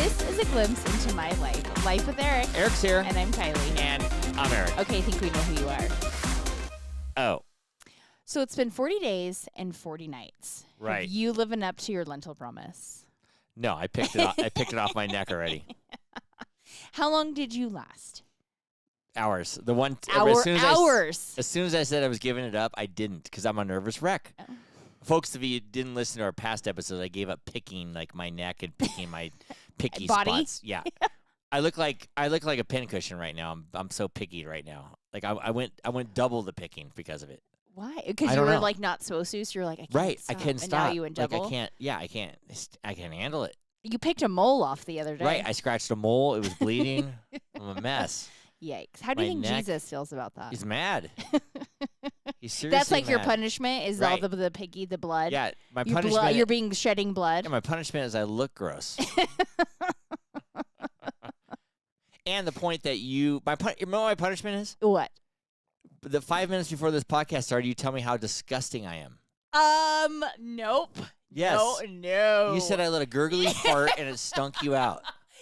This is a glimpse into my life. Life with Eric. Eric's here. And I'm Kylie. And I'm Eric. Okay, I think we know who you are. Oh. So it's been 40 days and 40 nights. Right. Have you living up to your lentil promise? No, I picked it off. I picked it off my neck already. How long did you last? Hours. The one hours. As soon as I said I was giving it up, I didn't because I'm a nervous wreck. Oh. Folks, if you didn't listen to our past episodes, I gave up picking like my neck and picking my picky body spots. Yeah. I look like a pincushion right now. I'm so picky right now. Like I went double the picking because of it. Why? Because you were like not supposed to. So you're like, I can't stop. I couldn't stop. And now you went double. Like I can't. Yeah, I can't. I can't handle it. You picked a mole off the other day. Right. I scratched a mole. It was bleeding. I'm a mess. Yikes. How do you think Jesus feels about that? He's mad. He's seriously That's like mad. your punishment is all the piggy, the blood. Yeah, my punishment. You're being shedding blood. Yeah, my punishment is I look gross. And the point that you know what my punishment is? What? The 5 minutes before this podcast started, you tell me how disgusting I am. Nope. Yes. No. You said I let a gurgly fart and it stunk you out.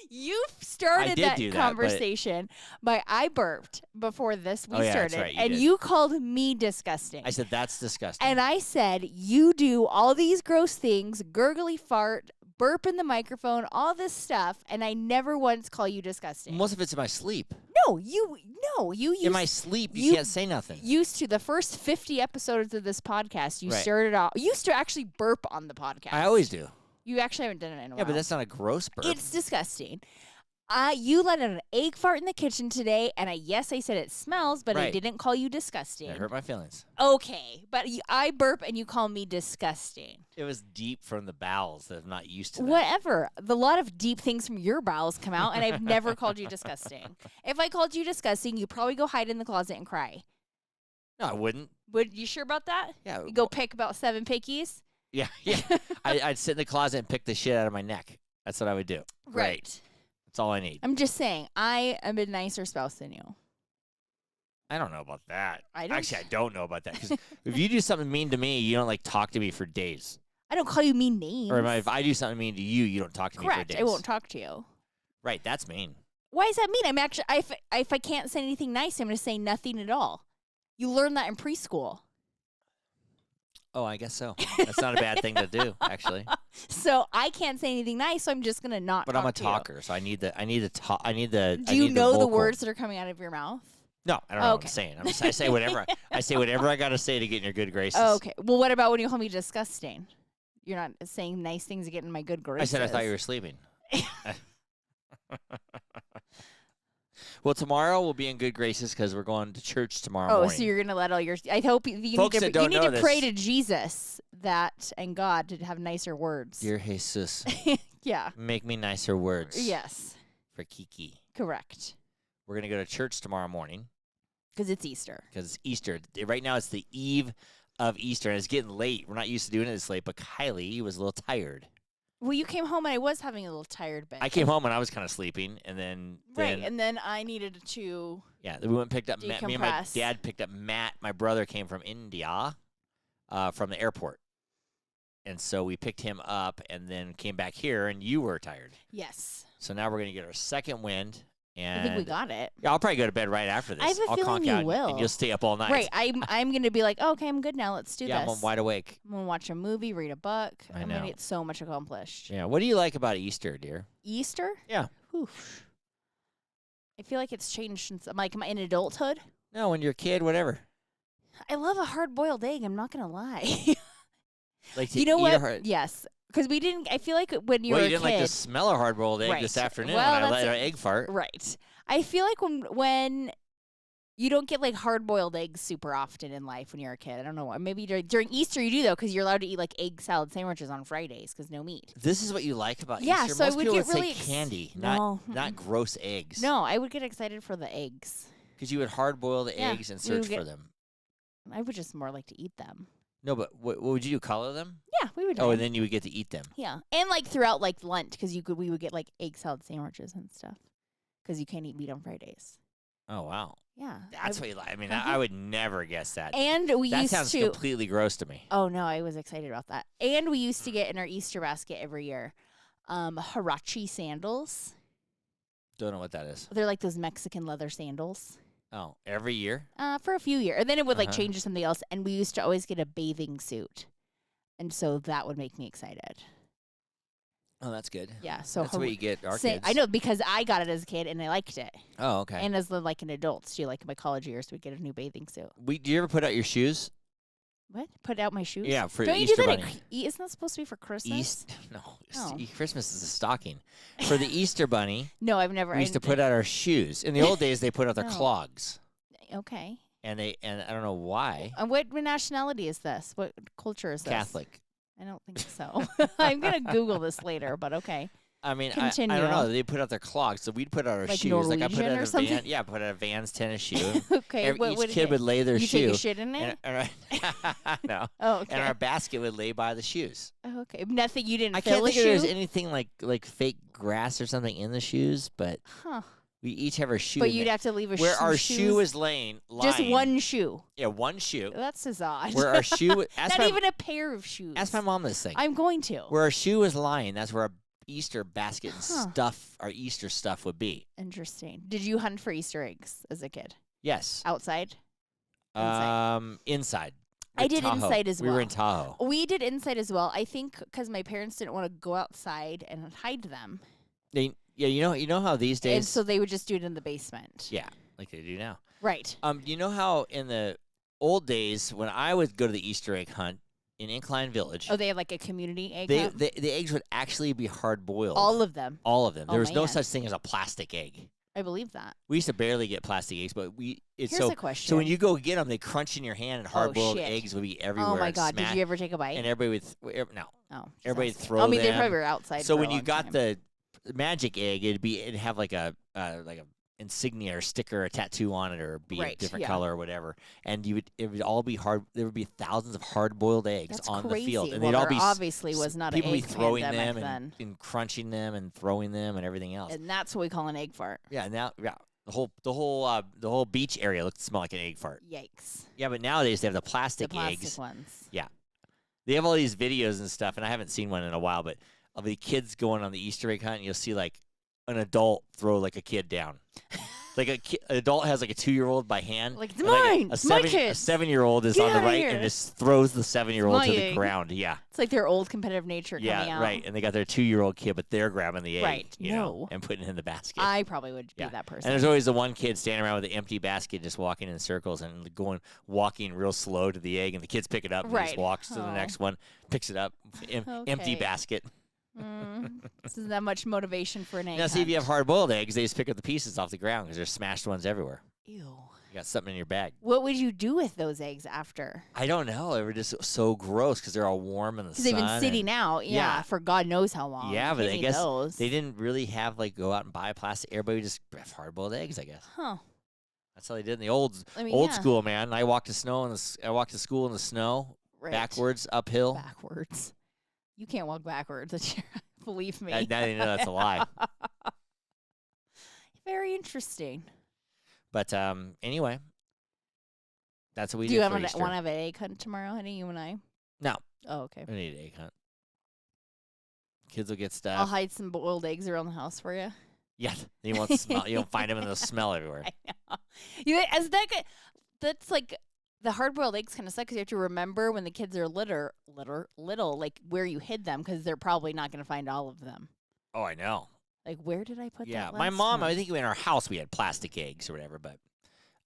You started that conversation by I burped before we started, that's right, and you called me disgusting. I said, that's disgusting. And I said, you do all these gross things, gurgly fart, burp in the microphone, all this stuff, and I never once call you disgusting. Most of it's in my sleep. No, you in my sleep, you can't say nothing. Used to the first 50 episodes of this podcast, you started off, you used to actually burp on the podcast. I always do. You actually haven't done it in a while. Yeah, but that's not a gross burp. It's disgusting. You let out an egg fart in the kitchen today, and I said it smells, but I didn't call you disgusting. It hurt my feelings. Okay, but I burp and you call me disgusting. It was deep from the bowels that I'm not used to that. Whatever. A lot of deep things from your bowels come out, and I've never called you disgusting. If I called you disgusting, you'd probably go hide in the closet and cry. No, I wouldn't. You sure about that? Yeah. You go pick about 7 pickies? Yeah. I'd sit in the closet and pick the shit out of my neck. That's what I would do. Right. That's all I need. I'm just saying, I am a nicer spouse than you. I don't know about that. I don't know about that. Because if you do something mean to me, you don't talk to me for days. I don't call you mean names. Or if I do something mean to you, you don't talk to me for days. I won't talk to you. Right, that's mean. Why is that mean? I'm actually, if I can't say anything nice, I'm going to say nothing at all. You learn that in preschool. Oh, I guess so. That's not a bad thing to do, actually. So I can't say anything nice, so I'm just going to not talk to you. But I'm a talker, so I need the talk. Do you know the words that are coming out of your mouth? No, I don't know what I'm saying. I say whatever. I say whatever I got to say to get in your good graces. Oh, okay. Well, what about when you call me disgusting? You're not saying nice things to get in my good graces. I said I thought you were sleeping. Well, tomorrow we'll be in good graces because we're going to church tomorrow morning. Oh, so you're going to let all your... I hope you need to pray to Jesus and God to have nicer words. Dear Jesus. Yeah. Make me nicer words. Yes. For Kiki. Correct. We're going to go to church tomorrow morning. Because it's Easter. Because it's Easter. Right now it's the eve of Easter, and it's getting late. We're not used to doing it this late, but Kylie was a little tired. Well, you came home and I was having a little tired bed. I came home and I was kind of sleeping, and then and then I needed to we went and picked up Matt. Me and my dad picked up Matt. My brother came from India, from the airport, and so we picked him up and then came back here. And you were tired. Yes. So now we're gonna get our second wind. And I think we got it. Yeah, I'll probably go to bed right after this. I have a feeling you will. And you'll stay up all night. Right. I'm going to be like, okay, I'm good now. Let's do this. Yeah, I'm wide awake. I'm going to watch a movie, read a book. I'm going to get so much accomplished. Yeah. What do you like about Easter, dear? Easter? Yeah. Oof. I feel like it's changed since I'm in adulthood. No, when you're a kid, whatever. I love a hard-boiled egg. I'm not going to lie. Like to you know eat what? Yes. Because we didn't, I feel like when you were a kid. Well, you didn't like the smell of hard-boiled egg this afternoon when I let our egg fart. Right. I feel like when you don't get hard-boiled eggs super often in life when you're a kid. I don't know why. Maybe during Easter you do, though, because you're allowed to eat egg salad sandwiches on Fridays because no meat. This is what you like about Easter? Yeah, so Most I would people get would really say candy, no. not gross eggs. No, I would get excited for the eggs. Because you would hard-boil the eggs and search for them. I would just more like to eat them. No, but what would you do? Color them? Yeah, we would. Oh, and then you would get to eat them. Yeah, and throughout Lent, because we would get egg salad sandwiches and stuff, because you can't eat meat on Fridays. Oh wow. Yeah, that's what you like. I mean, I would never guess that. And that sounds completely gross to me. Oh no, I was excited about that. And we used to get in our Easter basket every year, Huarache sandals. Don't know what that is. They're like those Mexican leather sandals. Oh, every year? For a few years. And then it would like Uh-huh. change to something else. And we used to always get a bathing suit. And so that would make me excited. Oh, that's good. Yeah. So That's what you get our Say, kids. I know because I got it as a kid and I liked it. Oh, okay. And as like an adult, too, like in my college years, we'd get a new bathing suit. Do you ever put out your shoes? What? Put out my shoes? Yeah, for Don't you Easter do that? Bunny. Isn't that supposed to be for Christmas? No, Oh. Christmas is a stocking. For the Easter Bunny, No, I've never. we used to put out our shoes. In the old days, they put out their No. clogs, Okay. and I don't know why. And what nationality is this? What culture is this? Catholic. I don't think so. I'm gonna Google this later, but okay. I mean, I Continue. don't know. They put out their clogs, so we'd put out our Like shoes. Like I put Norwegian out or a something? Van. Yeah, put out a Vans tennis shoe. Okay. Each kid would lay their you shoe. take a shit in it? No. Oh, okay. And our basket would lay by the shoes. Oh, okay. Nothing. You didn't I fill can't a think if shoe. there's anything like fake grass or something in the shoes, but Huh. we each have our shoe. But in you'd there. have to leave a where our shoes. shoe is lying. Just one shoe. Yeah, one shoe. That's just odd. Where our shoe. Ask Not my, even a pair of shoes. ask my mom this thing. I'm going to. Where our shoe is lying, that's where our Easter basket and Huh. stuff, our Easter stuff would be. Interesting. Did you hunt for Easter eggs as a kid? Yes. Outside? Inside. I At did Tahoe. inside as We were well. in Tahoe. We did inside as well. I think because my parents didn't want to go outside and hide them. Yeah, you know how these And days. so they would just do it in the basement. Yeah, like they do now. Right. You know how in the old days when I would go to the Easter egg hunt in Incline Village, Oh, they have like a community egg hunt? the eggs would actually be hard boiled. All of them. All of them. Oh, There was no man. such thing as a plastic egg. I believe that. We used to barely get plastic eggs, but it's Here's so. a question. So when you go get them, they crunch in your hand, and hard-boiled shit. eggs would be everywhere. Oh my and God! smash, Did you ever take a bite? And everybody would no. Oh, just everybody asking. throw I mean, they them. probably were outside. So for when a you long got time. the magic egg, it'd have like a insignia or sticker, or a tattoo on it, or be a Right, different yeah. color or whatever, and it would all be hard. There would be thousands of hard-boiled eggs That's on crazy. the field, and Well, they'd all there be obviously was not an people be egg throwing pandemic them then. and crunching them and throwing them and everything else. And that's what we call an egg fart. Yeah, now the whole beach area looked smell like an egg fart. Yikes! Yeah, but nowadays they have the The plastic plastic eggs. ones. They have all these videos and stuff, and I haven't seen one in a while, but of the kids going on the Easter egg hunt, and you'll see like an adult throw like a kid down. Like an adult has like a 2-year-old by hand. Like, it's and, mine! a My 7-year-old is Get on the outta right here. and just throws the 7-year-old to my the egg. ground. Yeah. It's like their old competitive nature coming Yeah, out. right. And they got their 2-year-old kid, but they're grabbing the egg, Right. you know, No. and putting it in the basket. I probably would be Yeah. that person. And there's always the one kid standing around with an empty basket, just walking in circles and walking real slow to the egg, and the kids pick it up and he just Right. walks to the Oh. next one, picks it up, empty Okay. basket. This isn't that much motivation for an egg Now, see, if you have hunt. hard-boiled eggs, they just pick up the pieces off the ground because there's smashed ones everywhere. Ew. You got something in your bag. What would you do with those eggs after? I don't know. They were just so gross because they're all warm in the Because sun. they've been sitting and- out, Yeah. for God knows how long. Yeah, You but can't I eat guess those. they didn't really have go out and buy plastic. Everybody would just have hard-boiled eggs, I guess. Huh. That's how they did in the old Yeah. school, man. I walked to I walked to school in the snow, Right. backwards, uphill. Backwards. You can't walk backwards. Believe me. Now you know that's a lie. Very interesting. But anyway, that's what we Do you did want for to Easter. have an egg hunt tomorrow, honey? You and I? No, Oh, okay. we need an egg hunt. Kids will get I'll stuff. hide some boiled eggs around the house for you. Yeah, you won't smell. You don't find them, and they'll smell everywhere. I know. As that guy, that's like the hard-boiled eggs kind of suck because you have to remember when the kids are little, like where you hid them because they're probably not going to find all of them. Oh, I know. Like, where did I put Yeah, that? my last mom. time? I think in our house we had plastic eggs or whatever, but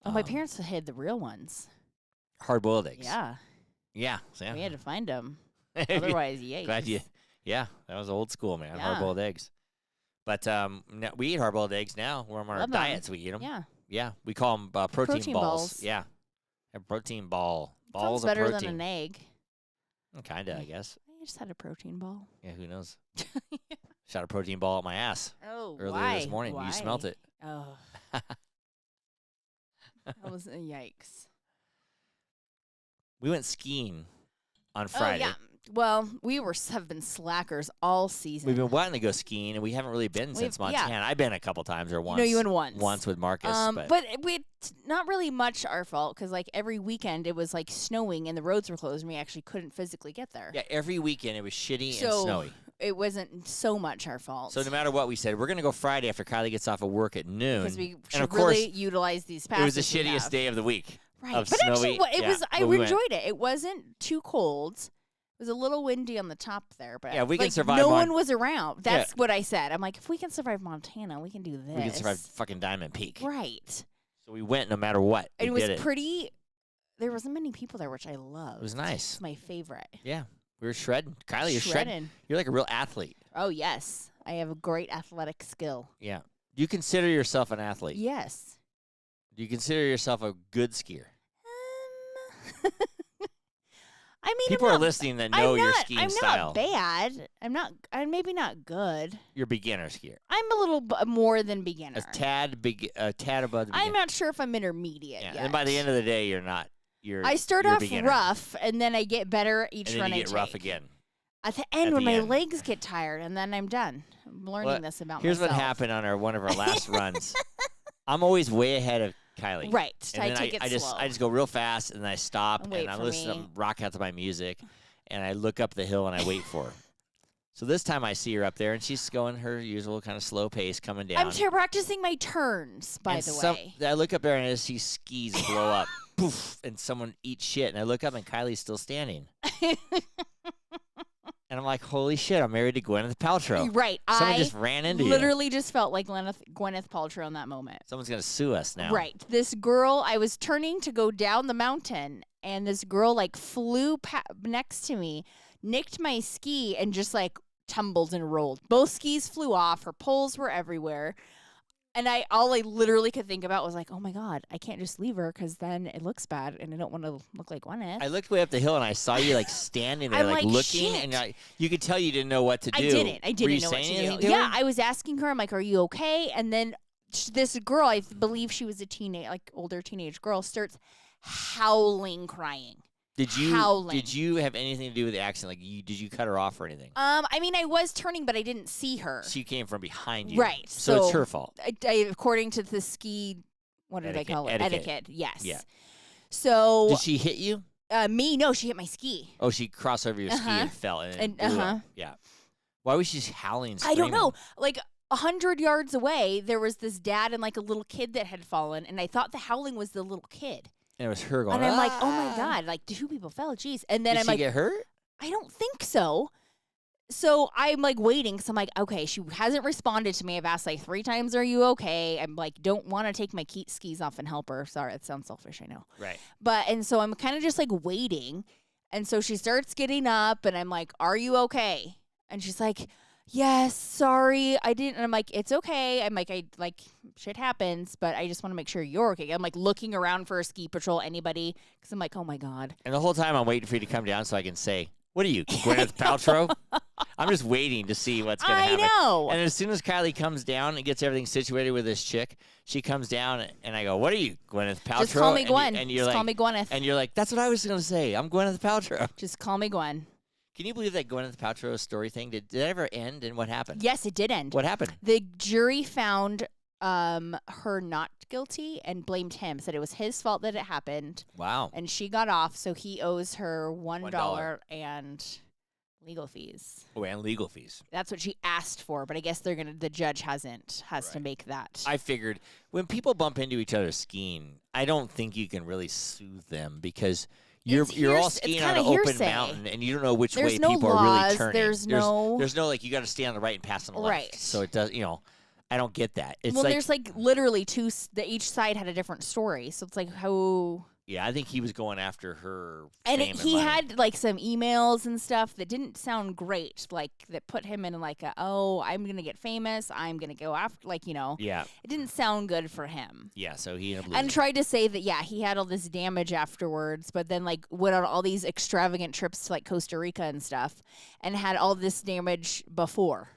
Oh, my parents hid the real ones. hard-boiled eggs. Yeah, Yeah. So, yeah. we had to find them. Otherwise, yikes. Glad you. Yeah, that was old school, man. Yeah. Hard-boiled eggs. But we eat hard-boiled eggs now. We're on our Love them. diets. We eat them. Yeah, Yeah, we call them protein balls. balls. Yeah, a protein ball. sounds Balls of better protein. than an egg. Kinda, I guess. I just had a protein ball. Yeah, who knows? Shot a protein ball at my ass Oh, earlier why? this morning. Why? You smelt it. Oh, that was a yikes. We went skiing on Friday. Oh yeah. Well, have been slackers all season. We've been wanting to go skiing, and we haven't really been since We've- yeah. Montana. I've been a couple times or once. No, you went once. Once with Marcus, but not really much our fault because like every weekend it was like snowing and the roads were closed and we actually couldn't physically get there. yeah, every weekend it was shitty and So, snowy. it wasn't so much our fault. So no matter what we said, we're gonna go Friday after Kylie gets off of work at noon. Because we and should of course, really utilize these passes. it was the shittiest day of the week. Right. Of But snowy, actually, it was. I we enjoyed it. It wasn't too cold. It was a little windy on the top there, but Yeah, we can like, survive no Mon- one was around. That's what I said. I'm like, if we can survive Montana, we can do this. We can survive fucking Diamond Peak. Right. So we went no matter what. And it We was did pretty. There wasn't many people there, which I loved. It was nice. It's my favorite. Yeah, we were shredding. Kylie, you're shredding. You're like a real athlete. Oh yes, I have a great athletic skill. Yeah. Do you consider yourself an athlete? Yes. Do you consider yourself a good skier? I mean, People are listening that know your skiing style. I'm not bad. I'm maybe not good. You're a beginner skier. I'm a little more than beginner. A tad above the beginner. I'm not sure if I'm intermediate Yeah, yet. and by the end of the day, you're not. I start off beginner. rough, and then I get better each And then run you I get take. rough again. At the end, when the my end. legs get tired, and then I'm done. I'm learning this about Here's myself. what happened on one of our last runs. I'm always way ahead of Kylie. Right. And I then take it I slow. just go real fast, and then I stop, And wait and I for listen me. to rock out to my music, and I look up the hill, and I wait for her. So this time I see her up there, and she's going her usual kind of slow pace coming down. I'm practicing my turns, by And the some- way. I look up there, and I see skis blow up. Poof, and someone eats shit. And I look up, and Kylie's still standing. And I'm like, holy shit, I'm married to Gwyneth Paltrow. Right. Someone I just ran into you. literally just felt like Gwyneth Paltrow in that moment. Someone's going to sue us now. Right. This girl, I was turning to go down the mountain, and this girl like flew next to me, nicked my ski, and just like tumbled and rolled. Both skis flew off. Her poles were everywhere. And all I literally could think about was like, oh my God, I can't just leave her because then it looks bad, and I don't want to look like Gwyneth. I looked way up the hill, and I saw you like standing there, I'm like like, looking, shit. and you could tell you didn't know what to do. I didn't Were you know what saying to anything do. to Yeah, her? I was asking her. I'm like, "Are you okay?" And then this girl, I believe she was a older teenage girl, starts howling, crying. Did you howling. Did you have anything to do with the accident? Like, did you cut her off or anything? I mean, I was turning, but I didn't see her. She came from behind you, Right. So it's her fault. According to the ski, what did I call it? Etiquette. Yes. Yeah. So Did she hit you? me, no, she hit my ski. Oh, she crossed over your ski Uh-huh. and fell, and, And- it blew uh-huh. up. Yeah. Why was she howling? I don't know. screaming? Like 100 yards away, there was this dad and like a little kid that had fallen, and I thought the howling was the little kid. And it was her going. And I'm like, oh my "Ah." God, like two people fell. Jeez. And then Did I'm she like, get hurt? I don't think so. So I'm like waiting. So I'm like, okay, she hasn't responded to me. I've asked like 3 times, are you okay? I'm like, don't want to take my skis off and help her. Sorry, it sounds selfish, I know. Right. And so I'm kind of just like waiting. And so she starts getting up, and I'm like, are you okay? And she's like, yes, sorry, I didn't. And I'm like, it's okay. I'm like, shit happens, but I just want to make sure you're okay. I'm like looking around for a ski patrol, anybody, because I'm like, oh my God. And the whole time I'm waiting for you to come down so I can say, what are you, Gwyneth Paltrow? I'm just waiting to see what's going to happen. I know. And as soon as Kylie comes down and gets everything situated with this chick, she comes down and I go, what are you, Gwyneth Paltrow? Just call me Gwen. And you're Just like, call me Gwyneth. And you're like, that's what I was going to say. I'm Gwyneth Paltrow. Just call me Gwen. Can you believe that Gwyneth Paltrow story thing? Did it ever end, and what happened? Yes, it did end. What happened? The jury found her not guilty and blamed him. Said it was his fault that it happened, Wow. and she got off. So he owes her $1 $1 and legal fees. Oh, and legal fees. That's what she asked for, but I guess the judge has to Right. make that. I figured when people bump into each other skiing, I don't think you can really sue them because you're all it's skiing on kinda an open hearsay. mountain and you don't know which There's way no people are really laws, turning. there's no- like you got to stay on the right and pass on the left. Right. So it does, I don't get that. It's well, like, there's like literally each side had a different story. So it's like how. yeah, I think he was going after her. And fame he money. had like some emails and stuff that didn't sound great, like that put him in like I'm gonna get famous, I'm gonna go after, Yeah, it didn't sound good for him. yeah. So he ended up losing. And tried to say that he had all this damage afterwards, but then like went on all these extravagant trips to like Costa Rica and stuff, and had all this damage before.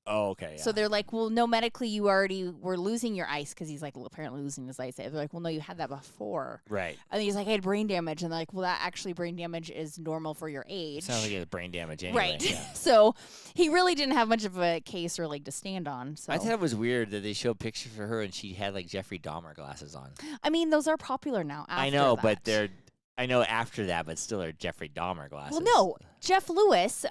Oh, okay. Yeah. So they're like, well, no, medically you already were losing your ice because he's like apparently losing his eyesight. They're like, well, no, you had that before. right. And he's like, I had brain damage. And they're like, well, that actually brain damage is normal for your age. Sounds like he has brain damage anyway. Right. Yeah. So he really didn't have much of a case or leg to stand on. So I thought it was weird that they showed pictures of her and she had like Jeffrey Dahmer glasses on. I mean, those are popular now. I know, after but I know after that, but still are Jeffrey Dahmer glasses. Well, no, Jeff Lewis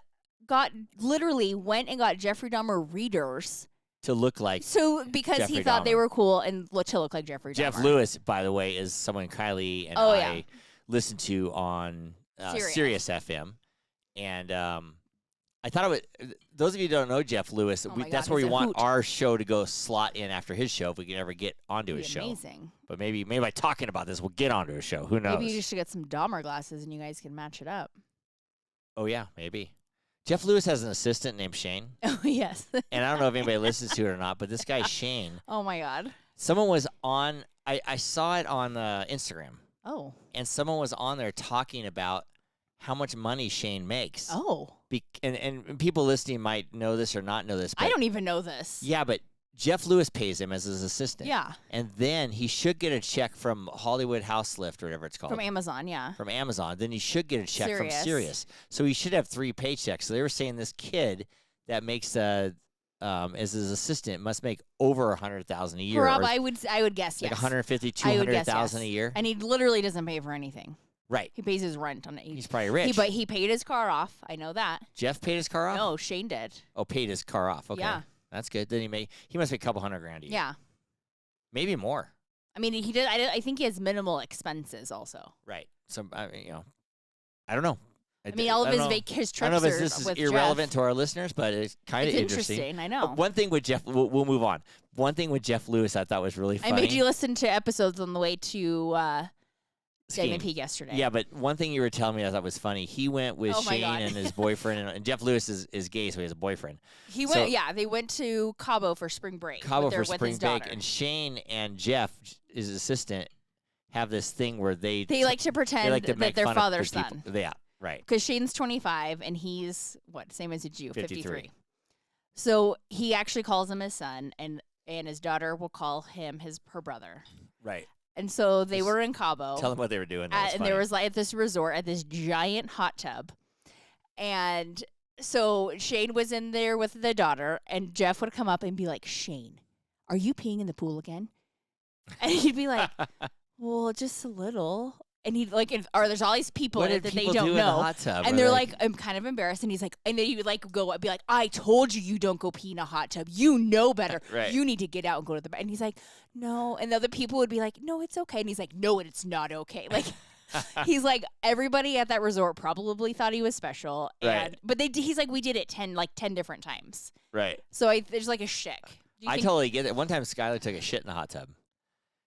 literally went and got Jeffrey Dahmer readers. To look like Because Jeffrey he thought they Dahmer. were cool and to look like Jeffrey Dahmer. Jeff Lewis, by the way, is someone Kylie and I listen to on Sirius FM. And I thought it would, those of you who don't know Jeff Lewis, that's where we want our show to go slot in after his show if we can ever get onto his show. Amazing. But maybe by talking about this, we'll get onto his show. Who knows? Maybe you should get some Dahmer glasses and you guys can match it up. Oh, yeah, maybe. Jeff Lewis has an assistant named Shane. Oh, yes. And I don't know if anybody listens to it or not, but this guy, Shane. Oh, my God. Someone was on, I saw it on Instagram. Oh. And someone was on there talking about how much money Shane makes. Oh. And people listening might know this or not know this. But I don't even know this. Yeah, but Jeff Lewis pays him as his assistant. Yeah. And then he should get a check from Hollywood House Lift or whatever it's called. From Amazon, yeah. From Amazon. Then he should get a check from Sirius. So he should have 3 paychecks. So they were saying this kid that makes as his assistant must make over $100,000 a year. Rob, I would guess yes. Like $150,000, $200,000 a year. And he literally doesn't pay for anything. Right. He pays his rent on it. He's probably rich. But he paid his car off. I know that. Jeff paid his car off? No, Shane did. Oh, paid his car off. Okay. Yeah. That's good. Then he must make a couple $100,000 a year. Yeah. Maybe more. I mean, he did. I think he has minimal expenses also. Right. So I don't know. All of his trips. I don't know if this is irrelevant Jeff. to our listeners, but it's kind of interesting. I know. One thing with Jeff, we'll move on. One thing with Jeff Lewis, I thought was really funny. I made you listen to episodes on the way to Diamond Peak yesterday. Yeah, but one thing you were telling me I thought was funny. He went with Shane and his boyfriend, and Jeff Lewis is gay, so he has a boyfriend. They went to Cabo for spring break. For spring break, and Shane and Jeff, his assistant, have this thing where they like to pretend that they're father's son. Yeah, right. Because Shane's 25 and he's same as you, 53. So he actually calls him his son, and his daughter will call him her brother. Right. And so they were in Cabo. Tell them what they were doing. And there was at this resort at this giant hot tub. And so Shane was in there with the daughter, and Jeff would come up and be like, "Shane, are you peeing in the pool again?" And he'd be like, "Well, just a little." And he'd there's all these people that they don't know. In the hot tub? And they're like, I'm kind of embarrassed. And he's like, and then he would go and be like, "I told you don't go pee in a hot tub. You know better. Right. You need to get out and go to the bed." And he's like, "No." And the other people would be like, "No, it's okay." And he's like, "No, it's not okay." Like, he's like, everybody at that resort probably thought he was special. Right. But he's like, we did it 10 different times. Right. So there's like a shtick. I totally get it. One time Skylar took a shit in the hot tub.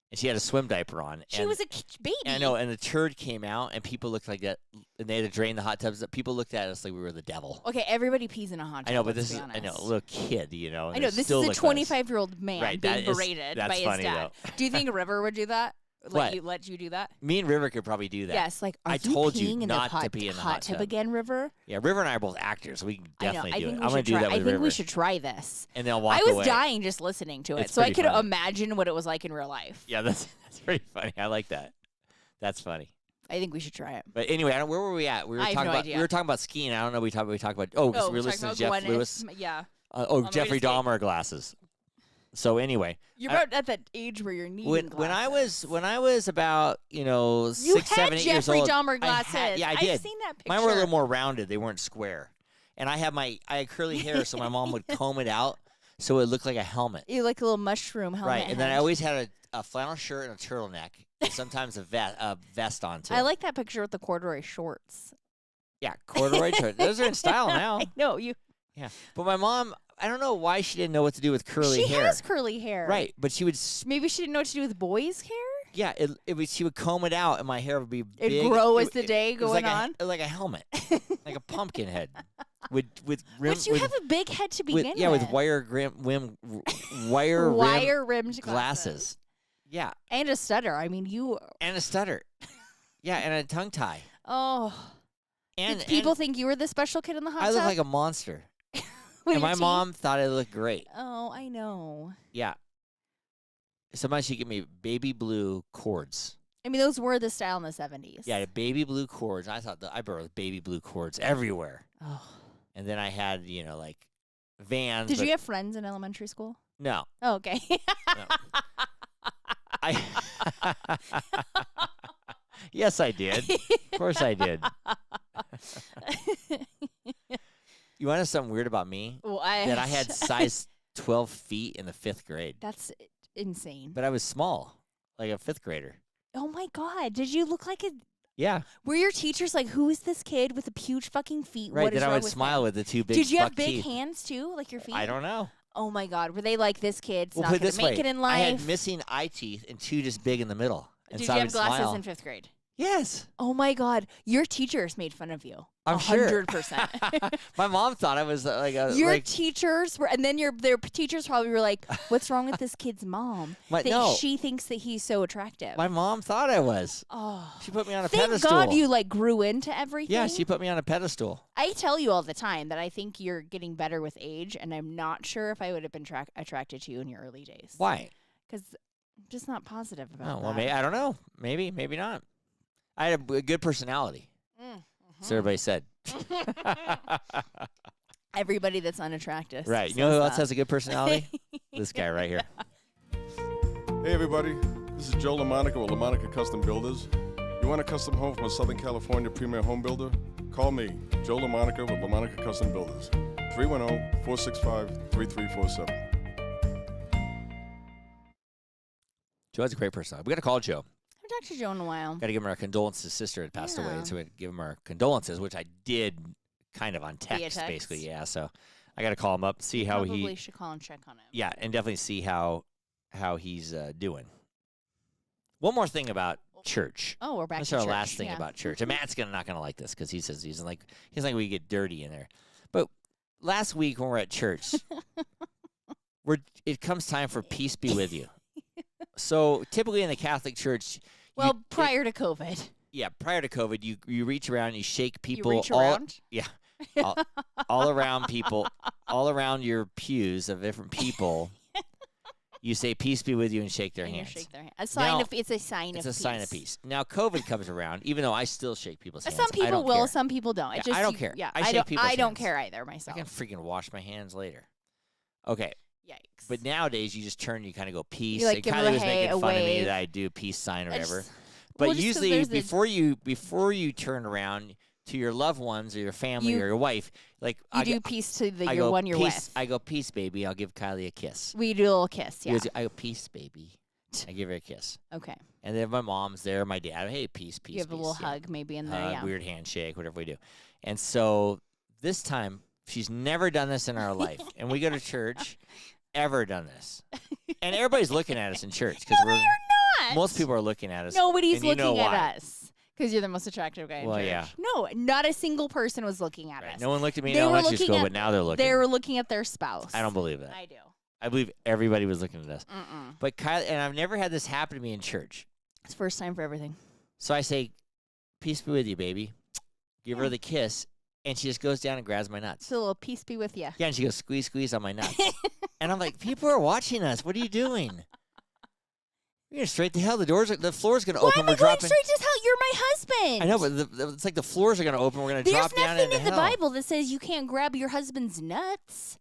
And she had a swim diaper on. She was a baby. I know, and the turd came out, and people looked like that, and they had to drain the hot tubs. People looked at us like we were the devil. Okay, everybody pees in a hot tub. I know, but this is a little kid, I know, this is a 25-year-old man being berated by his dad. Do you think River would do that? Let you do that? Me and River could probably do that. Yes, I told you not to pee in the hot tub again, River. Yeah, River and I are both actors, so we can definitely do it. I'm going to do that with River. I think we should try this. And they'll walk away. I was dying just listening to it, so I could imagine what it was like in real life. Yeah, that's pretty funny. I like that. That's funny. I think we should try it. But anyway, where were we at? We were talking about skiing. I don't know. We talked about. Oh, because we were listening to Jeff Lewis. Yeah. Jeffrey Dahmer glasses. So anyway, you're about at that age where you're needing glasses. When I was about 6, 7, 8 years old, Jeffrey Dahmer glasses. I did. I've seen that picture. Mine were a little more rounded. They weren't square. And I had curly hair, so my mom would comb it out so it looked like a helmet. You like a little mushroom helmet. Right, and then I always had a flannel shirt and a turtleneck, and sometimes a vest on too. I like that picture with the corduroy shorts. Yeah, corduroy shorts. Those are in style now. I know you. Yeah, but my mom, I don't know why she didn't know what to do with curly hair. She has curly hair. Right, but she would... Maybe she didn't know what to do with boys' hair? Yeah, she would comb it out, and my hair would be big. It'd grow as the day going on? Like a helmet. Like a pumpkin head. With rim... But you have a big head to begin with. Yeah, with wire-rimmed glasses. Yeah. And a stutter. I mean, you... And a stutter. Yeah, and a tongue tie. Oh. Did people think you were the special kid in the hot tub? I look like a monster. And my mom thought I looked great. Oh, I know. Yeah. Sometimes she'd give me baby blue cords. I mean, those were the style in the 70s. Yeah, baby blue cords. I thought I brought baby blue cords everywhere. Oh. And then I had, like Vans. Did you have friends in elementary school? No. Oh, okay. No. Yes, I did. Of course I did. You want to know something weird about me? Well, That I had size 12 feet in the 5th grade. That's insane. But I was small, like a 5th grader. Oh my God! Did you look like a? Yeah. Were your teachers like, who is this kid with the huge fucking feet? Right. What is Then I wrong would with smile him? with the 2 big Did you have buck big teeth. hands too, like your feet? I don't know. Oh my God! Were they like, this kid's Well, not put it going this to make way. it in I life? had missing eye teeth and 2 just big in the middle. And Did so you I have would glasses smile. in 5th grade? Yes. Oh my God! Your teachers made fun of you. I'm sure. 100%. My mom thought I was like a. Your teachers were, and then their teachers probably were like, "What's wrong with this kid's mom? No. She thinks that he's so attractive." My mom thought I was. Oh, She put me on a thank pedestal. God you like grew into everything. Yeah, she put me on a pedestal. I tell you all the time that I think you're getting better with age, and I'm not sure if I would have been attracted to you in your early days. Why? Because I'm just not positive about Oh, well, that. I don't know. Maybe not. I had a good personality. So everybody said. Everybody that's unattractive. Right. You know who else has a good personality? This guy right here. Hey everybody, this is Joe LaMonica with LaMonica Custom Builders. You want a custom home from a Southern California premier home builder? Call me, Joe LaMonica with LaMonica Custom Builders. 310-465-3347. Joe has a great personality. We got to call Joe. I've talked to Joe in a while. Got to give him our condolences. His sister had passed away, Yeah. so we had to give him our condolences, which I did kind of on Via text, text? basically. Yeah, so I got to call him up, see how Probably should call and check on him. Yeah, and definitely see how he's doing. One more thing about church. Oh, we're back That's to our church. last thing Yeah. about church. And Matt's not gonna like this because he says he's like we get dirty in there. But last week when we're at church, it comes time for peace be with you. So typically in the Catholic Church, Well, prior to COVID. prior to COVID, you reach around and you shake people You reach around? all around people, all around your pews of different people. You say peace be with you and shake their And you hands. shake their hand. It's a sign of peace. It's a sign of peace. Now COVID comes around, even though I still shake people's hands. Some I people don't will, care. some people don't. Yeah, It just, I don't care. Yeah, I shake people's I don't hands. care either I myself. can freaking wash my hands later. Okay. Yikes. But nowadays you just turn, you kind of go peace. You, like, and give Kylie them a was making fun of me wave. that I do peace sign or I whatever. just- But well, just 'cause usually there's the- before you turn around to your loved ones or your family You- or your wife, like you I do go, peace to I your go, one you're peace, with. I go, peace, baby. I'll give Kylie a kiss. We do a little kiss, He yeah. goes, I go, peace, baby. I give her a kiss. Okay. And then my mom's there, my dad, hey, peace, peace, Give a peace. little yeah. hug maybe in there, Hug, yeah. weird handshake, whatever we do. And so this time, she's never done this in our life. And we go to church, ever done this. And everybody's looking at us in church. No, we're they are not. Most people are looking at us. Nobody's and you know looking at why. us. Because you're the most attractive guy in Well, church. yeah. No, not a single person was looking at Right. us. No one looked at me They in were elementary looking school, at- but now they're looking. They were looking at their spouse. I don't believe that. I do. I believe everybody was looking at us. Mm-mm. But Kylie, and I've never had this happen to me in church. It's first time for everything. So I say, peace be with you, baby. Give her Yeah. the kiss. And she just goes down and grabs my nuts. So a little peace be with you. Yeah, and she goes, squeeze, squeeze on my nuts. And I'm like, people are watching us. What are you doing? You're gonna straight to hell. The floor's gonna Why open. am We're I going dropping. straight to hell? You're my husband. I know, but it's like the floors are gonna open. We're gonna There's drop down nothing into in the hell. Bible that says you can't grab your husband's nuts.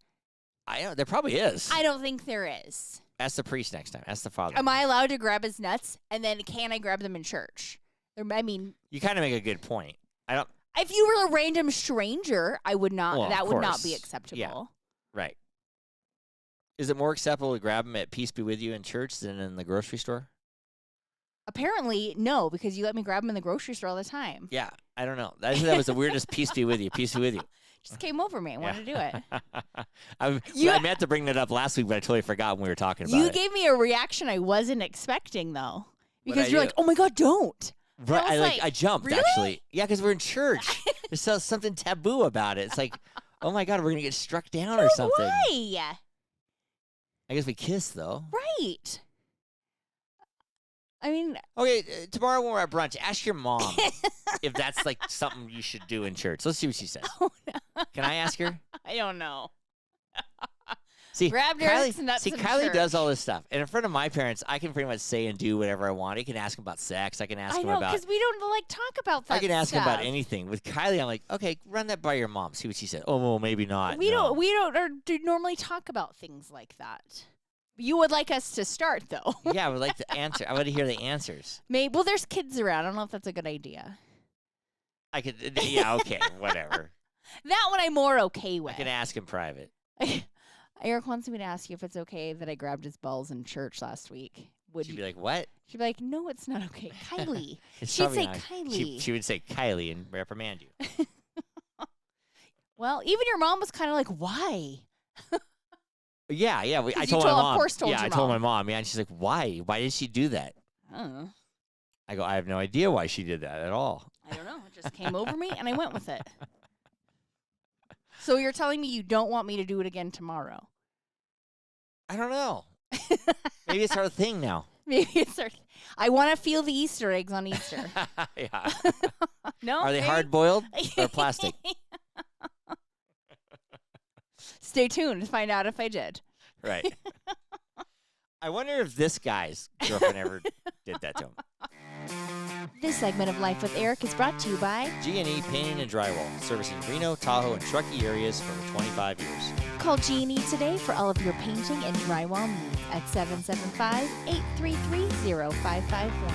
I know there probably is. I don't think there is. Ask the priest next time. Ask the father. Am I allowed to grab his nuts? And then can I grab them in church? I mean, You kind of make a good point. I don't. if you were a random stranger, I would not. Well, that of would not be course. acceptable. Yeah. Right. Is it more acceptable to grab them at Peace Be With You in church than in the grocery store? Apparently, no, because you let me grab them in the grocery store all the time. Yeah, I don't know. That was the weirdest Peace Be With You. Peace Be With You. Just came over me. I wanted to do it. I meant to bring that up last week, but I totally forgot when we were talking about You it. gave me a reaction I wasn't expecting, though, because I you're do? like, "Oh my God, don't!" Right, I was like, I jumped really? actually. Yeah, because we're in church. There's something taboo about it. It's like, oh my God, we're gonna get struck down or something. Why? I guess we kiss though. Right. I mean, Okay, tomorrow when we're at brunch, ask your mom if that's like something you should do in church. Let's see what she says. oh, no. Can I ask her? I don't know. See, Grab Derek's Kylie, nuts see, in Kylie church. does all this stuff, and in front of my parents, I can pretty much say and do whatever I want. I can ask him about sex. I can ask I him know, about. because we don't like talk about that. I can ask him about stuff. anything. With Kylie, I'm like, okay, run that by your mom. See what she said. Oh, well, maybe not. We no. don't. We don't do normally talk about things like that. You would like us to start, though. Yeah, I would like to answer. I want to hear the answers. Maybe. Well, there's kids around. I don't know if that's a good idea. I could. Yeah, okay, whatever. That one I'm more okay I with. can ask in private. Eric wants me to ask you if it's okay that I grabbed his balls in church last week. Would She'd you be like, what? She'd be like, no, it's not okay. Kylie. It's She'd probably say not. Kylie. She would say Kylie and reprimand you. Well, even your mom was kind of like, why? Yeah. I you told my mom. of course told yeah, your I told my mom. mom. Yeah, and she's like, why? Why did she do that? I don't know. I go, I have no idea why she did that at all. I don't know. It just came over me, and I went with it. So you're telling me you don't want me to do it again tomorrow? I don't know. Maybe it's our thing now. Maybe it's our. I want to feel the Easter eggs on Easter. Yeah. No, Are they maybe? hard boiled or plastic? Stay tuned to find out if I did. Right. I wonder if this guy's girlfriend ever did that to him. This segment of Life with Eric is brought to you by G&E Painting and Drywall, servicing Reno, Tahoe, and Truckee areas for 25 years. Call G&E today for all of your painting and drywall needs at 775-833-0551.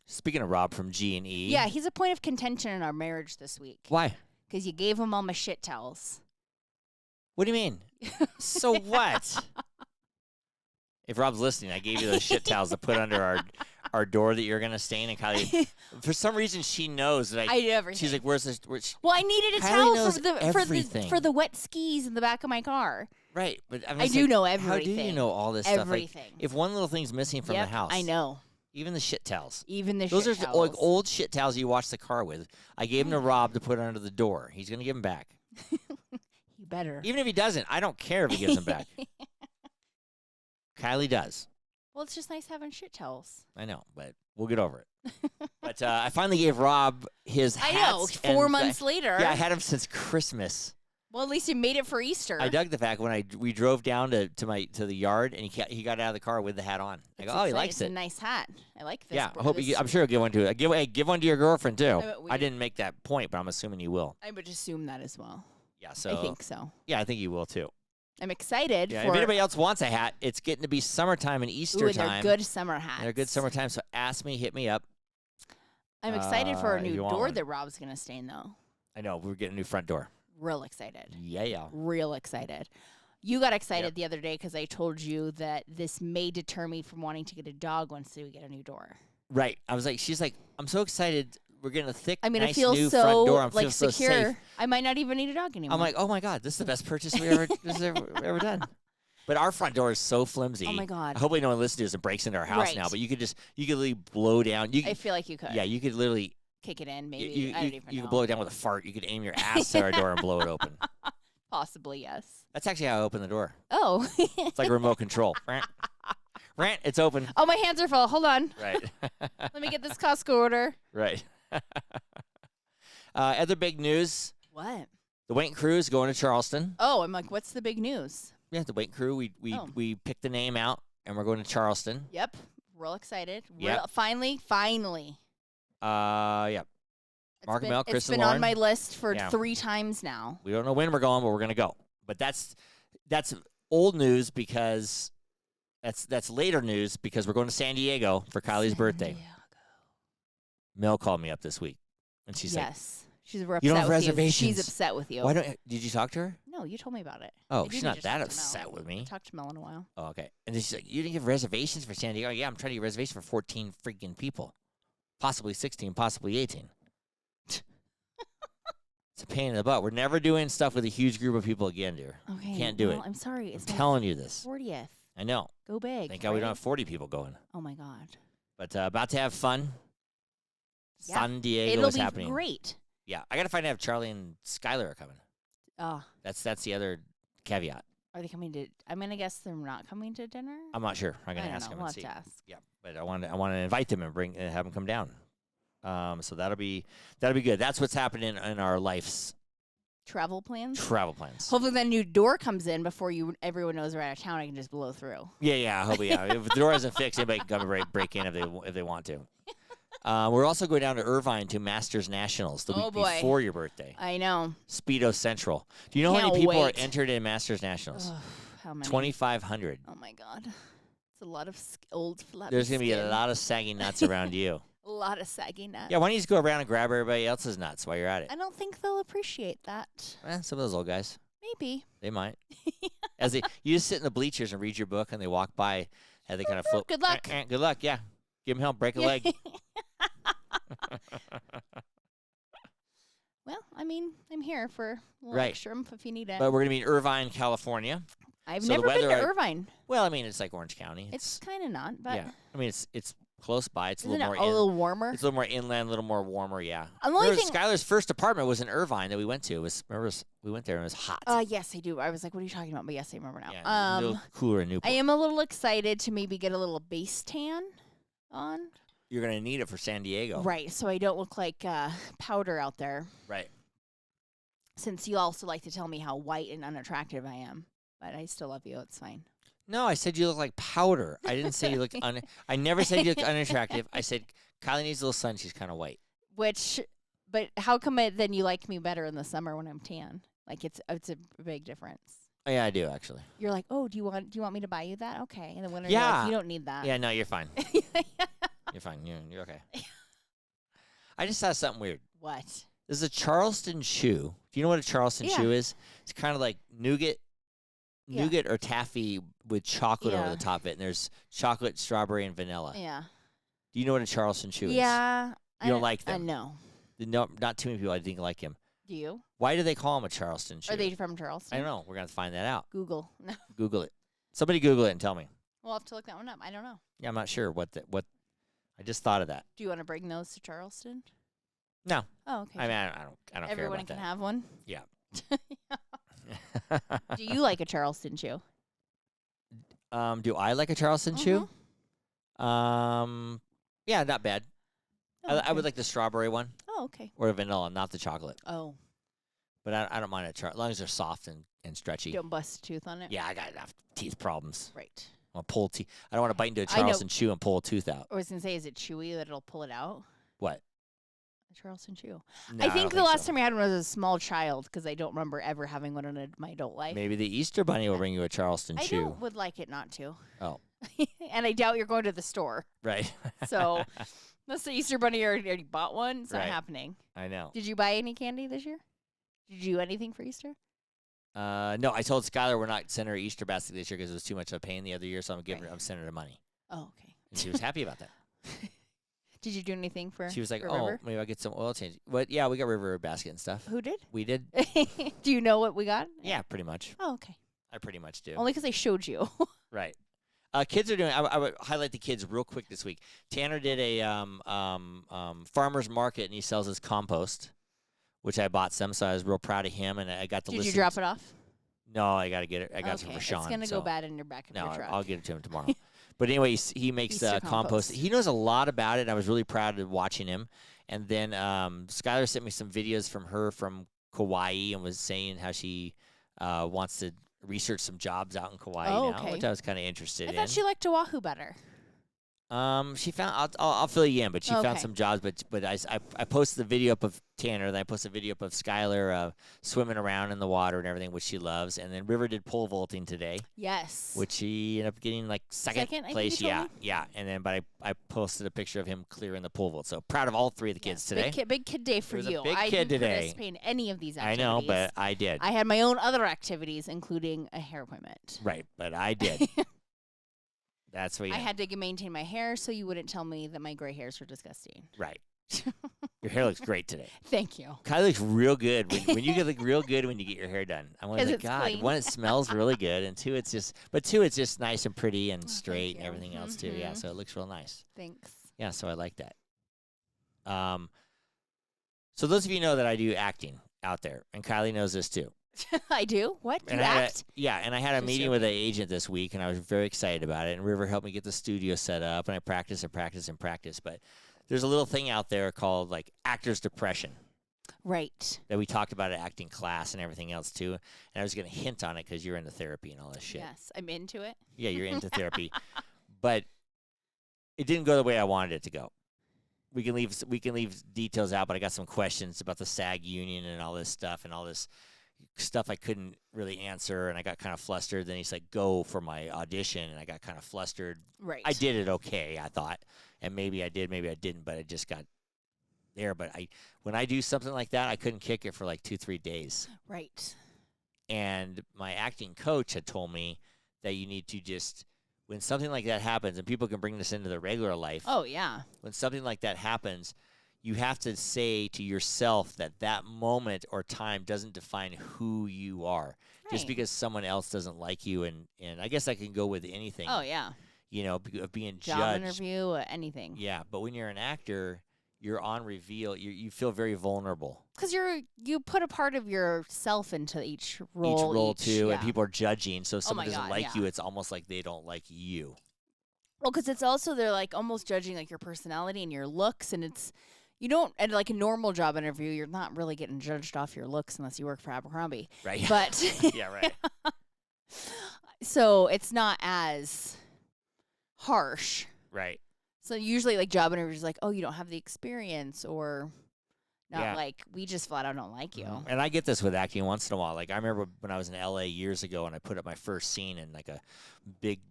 Speaking of Rob from G&E. Yeah, he's a point of contention in our marriage this week. Why? Because you gave him all my shit towels. What do you mean? So what? If Rob's listening, I gave you those shit towels to put under our door that you're going to stain. And Kylie, for some reason, she knows that I do everything. She's like, where's this? Well, I needed a Kylie towel knows for the everything. for the wet skis in the back of my car. Right. But I do know everything. How do you know all this Everything. stuff? Like, if one little thing's missing from Yep, the house. I know. Even the shit towels. Even the Those shit are towels. like old shit towels you wash the car with. I gave them to Rob to put under the door. He's going to give them back. You better. Even if he doesn't, I don't care if he gives them back. Kylie does. Well, it's just nice having shit towels. I know, but we'll get over it. But I finally gave Rob his hats. I know. 4 months later. Yeah, I had him since Christmas. Well, at least you made it for Easter. I dug the fact when we drove down to the yard and he got out of the car with the hat on. I go, he likes it's it. It's a nice hat. I like this. Yeah, I hope I'm sure he'll give one to give one to your girlfriend too. We- I didn't make that point, but I'm assuming you will. I would assume that as well. Yeah, so I think so. Yeah, I think you will too. I'm excited Yeah, for. if anybody else wants a hat, it's getting to be summertime and Easter Ooh, time. they're good summer hats. They're good summertime, so ask me, hit me up. I'm excited for a if new you want door one. that Rob's going to stain, though. I know, we're getting a new front door. Real excited. Yeah. Real excited. You got excited Yep. the other day because I told you that this may deter me from wanting to get a dog once we get a new door. Right. I was like, she's like, I'm so excited. We're getting a thick, I'm going to nice feel new so front door. I'm like feel so secure. safe. I might not even need a dog anymore. I'm like, oh my God, this is the best purchase we ever done. But our front door is so flimsy. Oh my God. Hopefully no one listens to us and breaks into our house Right. now. But you could literally blow down. I feel like you could. Yeah, you could literally. Kick it in, maybe. You I don't even know. could blow it down with a fart. You could aim your ass at our door and blow it open. Possibly, yes. That's actually how I open the door. Oh. It's like a remote control. Rant, it's open. Oh, my hands are full. Hold on. Right. Let me get this Costco order. Right. Other big news. What? The Wayne Crew is going to Charleston. Oh, I'm like, what's the big news? Yeah, the Wayne Crew. We picked the name out, and we're going to Charleston. Yep. Real excited. Yep. Finally. Yeah. Mark and Mel, Chris It's and been Lauren. on my list for Yeah. 3 times now. We don't know when we're going, but we're going to go. But that's old news because that's later news because we're going to San Diego for Kylie's birthday. Mel called me up this week, and she's like, yes. She's upset "You don't have with reservations." you. She's upset with you. "Why don't? Did you talk to her?" No, you told me about it. Oh, I she's didn't not just that talk to Mel. upset with me. I talked to Mel in a while. Oh, okay. And then she's like, "You didn't give reservations for San Diego?" Yeah, I'm trying to get reservations for 14 freaking people, possibly 16, possibly 18. It's a pain in the butt. We're never doing stuff with a huge group of people again, dear. Okay. Can't do it. I'm sorry. I'm It's my telling you this. 40th. I know. Go big. Thank God we don't right? have 40 people going. Oh, my God. But about to have fun. Yeah. San Diego It'll is be happening. great. Yeah, I got to find out if Charlie and Skylar are coming. Oh, That's the other caveat. are they coming to? I'm gonna guess they're not coming to dinner. I'm not sure. I'm I gonna don't ask know. them We'll and have see. to ask. Yeah, but I want to invite them and have them come down. So that'll be good. That's what's happening in our life's Travel plans. travel plans. Hopefully, the new door comes in before everyone knows we're out of town. I can just blow through. Yeah. I hope if the door isn't fixed, anybody can come and break in if they want to. We're also going down to Irvine to Masters Nationals the week boy. before your birthday. I know. Speedo Central. Do you know how Can't many people wait. are entered in Masters Nationals? Ugh, how many? 2,500. Oh my God, it's a lot of old flat. There's going to be a lot of saggy nuts around you. A lot of saggy nuts. Yeah, why don't you just go around and grab everybody else's nuts while you're at it? I don't think they'll appreciate that. Some of those old guys, Maybe. they might. You just sit in the bleachers and read your book, and they walk by, and they kind of float. Good luck. Good luck, yeah. Give them help, break a leg. Well, I mean, I'm here for a little Right. extra oomph if you need it. But we're going to be in Irvine, California. I've so the never been to weather- Irvine. Well, I mean, it's like Orange County. It's kind of not, but yeah. I mean, it's close by. It's a isn't little it more a little warmer? It's a little more inland, a little more warmer, yeah. The only Remember, thing- Skylar's first apartment was in Irvine that we went to. We went there and it was hot. Yes, I do. I was like, what are you talking about? But yes, I remember now. Yeah, a little cooler in Newport. I am a little excited to maybe get a little base tan on. You're going to need it for San Diego. Right, so I don't look like powder out there. Right. Since you also like to tell me how white and unattractive I am. But I still love you. It's fine. No, I said you look like powder. I didn't say you look I never said you look unattractive. I said Kylie needs a little sun. She's kind of white. But how come then you like me better in the summer when I'm tan? Like it's a big difference. Oh, yeah, I do actually. You're like, oh, do you want me to buy you that? Okay. In the winter, Yeah. you're like, you don't need that. Yeah, no, you're fine. You're fine. You're okay. I just saw something weird. What? This is a Charleston chew. Do you know what a Charleston Yeah. chew is? It's kind of like nougat Yeah. or taffy with chocolate over Yeah. the top of it. And there's chocolate, strawberry, and vanilla. Yeah. Do you know what a Charleston chew is? Yeah. You don't like them? No. No, not too many people I think like him. Do you? Why do they call him a Charleston chew? Are they from Charleston? I don't know. We're going to find that out. Google. No. Google it. Somebody Google it and tell me. We'll have to look that one up. I don't know. Yeah, I'm not sure what. I just thought of that. Do you want to bring those to Charleston? No. Oh, okay. I mean, I don't Everyone care about can that. have one. Yeah. Do you like a Charleston chew? Do I like a Charleston chew? Yeah, not bad. Oh, I would okay. like the strawberry one Oh, okay. or the vanilla, not the chocolate. Oh, But I don't mind it as long as they're soft and stretchy. don't bust a tooth on it. Yeah, I got enough teeth problems. Right. I'll pull teeth. I don't want to bite into a I know. Charleston chew and pull a tooth out. I was gonna say, is it chewy that it'll pull it out? What? A Charleston chew. No, I think don't the last so. time I had one was a small child because I don't remember ever having one in my adult life. Maybe the Easter Bunny will bring you a Charleston I chew. would like it not to. Oh, And I doubt you're going to the store. right. So unless the Easter Bunny already bought one, it's not Right. happening. I know. Did you buy any candy this year? Did you do anything for Easter? No, I told Skylar we're not sending her Easter basket this year because it was too much of a pain the other year, so I'm Right. I'm sending her money, Oh, okay. and she was happy about that. Did you do anything for? She was like, for "Oh, River? maybe I'll get some oil change." But yeah, we got River a basket and stuff. Who did? We did. Do you know what we got? Yeah, pretty much. Oh, okay. I pretty much do. Only because I showed you. Right. Kids are doing. I would highlight the kids real quick this week. Tanner did a farmer's market, and he sells his compost, which I bought some, so I was real proud of him. And I got to Did listen. you drop it off? No, I got to get it. I got it okay. from Sean. It's gonna so. go bad in your back of No, your truck. I'll get it to him tomorrow. But anyway, he makes Easter compost. compost. He knows a lot about it, and I was really proud of watching him. And then Skylar sent me some videos from her from Kauai and was saying how she wants to research some jobs out in Kauai Oh, now, okay. which I was kind of interested I in. thought she liked Oahu better. She found. I'll fill you in, but she found Okay. some jobs. But I posted the video up of Tanner, then I posted a video up of Skylar swimming around in the water and everything, which she loves. And then River did pole vaulting today, Yes. which he ended up getting like second I think place. you told Yeah, me? yeah. And then but I posted a picture of him clearing the pole vault. So proud of all three of the kids today. Big kid day for was a you. big I kid didn't today. participate in any of these I activities. know, but I did. I had my own other activities, including a hair appointment. Right, but I did. That's what you I know. had to maintain my hair so you wouldn't tell me that my gray hairs were disgusting. Right. Your hair looks great today. Thank you. Kylie looks real good when you get look real good when you get your hair done. I'm 'Cause like, it's God, clean. one, it smells really good, and two, it's just nice and pretty and straight and you. everything else too. Yeah, Mhm. so it looks real nice. Thanks. Yeah, so I like that. So those of you know that I do acting out there, and Kylie knows this too. I do? What? Do And you I had act? and I had a Just meeting with an agent this week, and I was very excited about it. And River helped me get the studio set up, and I practice and practice and practice. But there's a little thing out there called like actor's depression Right. that we talked about at acting class and everything else too. And I was going to hint on it because you're into therapy and all this shit. Yes, I'm into it. Yeah, you're into therapy, but it didn't go the way I wanted it to go. We can leave details out, but I got some questions about the SAG union and all this stuff I couldn't really answer, and I got kind of flustered. Then he's like, "Go for my audition," and I got kind of flustered. Right. I did it okay, I thought, and maybe I did, maybe I didn't, but I just got there. But when I do something like that, I couldn't kick it for like 2-3 days. Right. And my acting coach had told me that you need to just, when something like that happens, and people can bring this into their regular life. Oh, yeah. When something like that happens, you have to say to yourself that that moment or time doesn't define who you are. Right. Just because someone else doesn't like you, and I guess I can go with anything. Oh, yeah. You know, of being Job judged. interview, anything. Yeah, but when you're an actor, you're on reveal. You feel very vulnerable. Because you put a part of yourself into each role. Each role too, yeah. and people are judging. So if Oh someone my doesn't God, like yeah. you, it's almost like they don't like you. Well, because it's also, they're like almost judging like your personality and your looks, and it's, you don't, and like a normal job interview, you're not really getting judged off your looks unless you work for Abercrombie. Right. But Yeah, right. so it's not as harsh. Right. So usually like job interviews like, oh, you don't have the experience, or not Yeah. like, we just flat out don't like you. And I get this with acting once in a while. Like I remember when I was in LA years ago and I put up my first scene in like a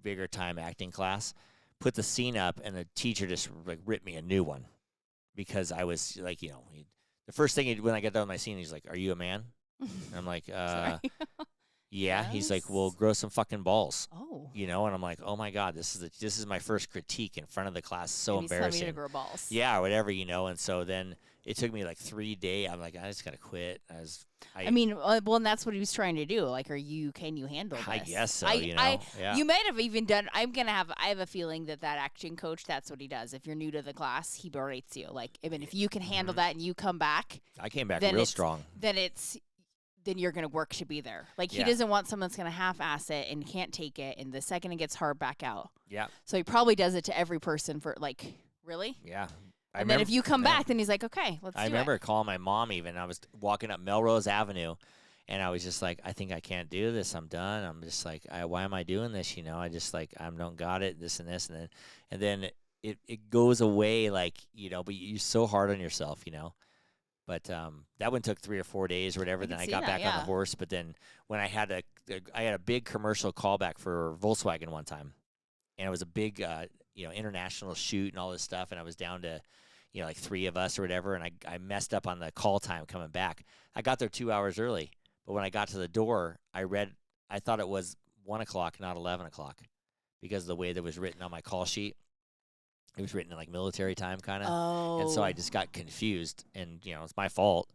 bigger time acting class, put the scene up, and the teacher just like ripped me a new one because I was like, you know, the first thing when I got done with my scene, he's like, "Are you a man?" And I'm like, Sorry. yeah. He's like, Yes. "Well, grow some fucking balls." Oh. You know, and I'm like, "Oh my God, this is my first critique in front of the class. So And he's telling me to embarrassing." grow balls. Yeah, or whatever, you know. And so then it took me like 3 days. I'm like, I just gotta quit. I mean, well, and that's what he was trying to do. Like, can you handle this? I guess so. You know, yeah. You might have even done. I have a feeling that acting coach, that's what he does. If you're new to the class, he berates you. Like, even if you can handle that and you come back, I came back then real it's- strong. then you're gonna work to be there. Like, he Yeah. doesn't want someone that's gonna half-ass it and can't take it, and the second it gets hard, back out. Yeah, So he probably does it to every person for like, really. yeah. And then if you come back, then he's like, okay, let's do I it. remember calling my mom. Even I was walking up Melrose Avenue, and I was just like, I think I can't do this. I'm done. I'm just like, why am I doing this? You know, I just like I don't got it. This and this, and then it goes away. Like, you know, but you're so hard on yourself. You know. But that one took 3 or 4 days or whatever. I Then can I see got that, back on yeah. the horse. But then when I had a big commercial callback for Volkswagen one time, and it was a big international shoot and all this stuff, and I was down to like 3 of us or whatever, and I messed up on the call time coming back. I got there 2 hours early, but when I got to the door, I thought it was 1 o'clock, not 11 o'clock, because of the way that was written on my call sheet. It was written in like military time kind of. Oh. And so I just got confused, and it's my fault.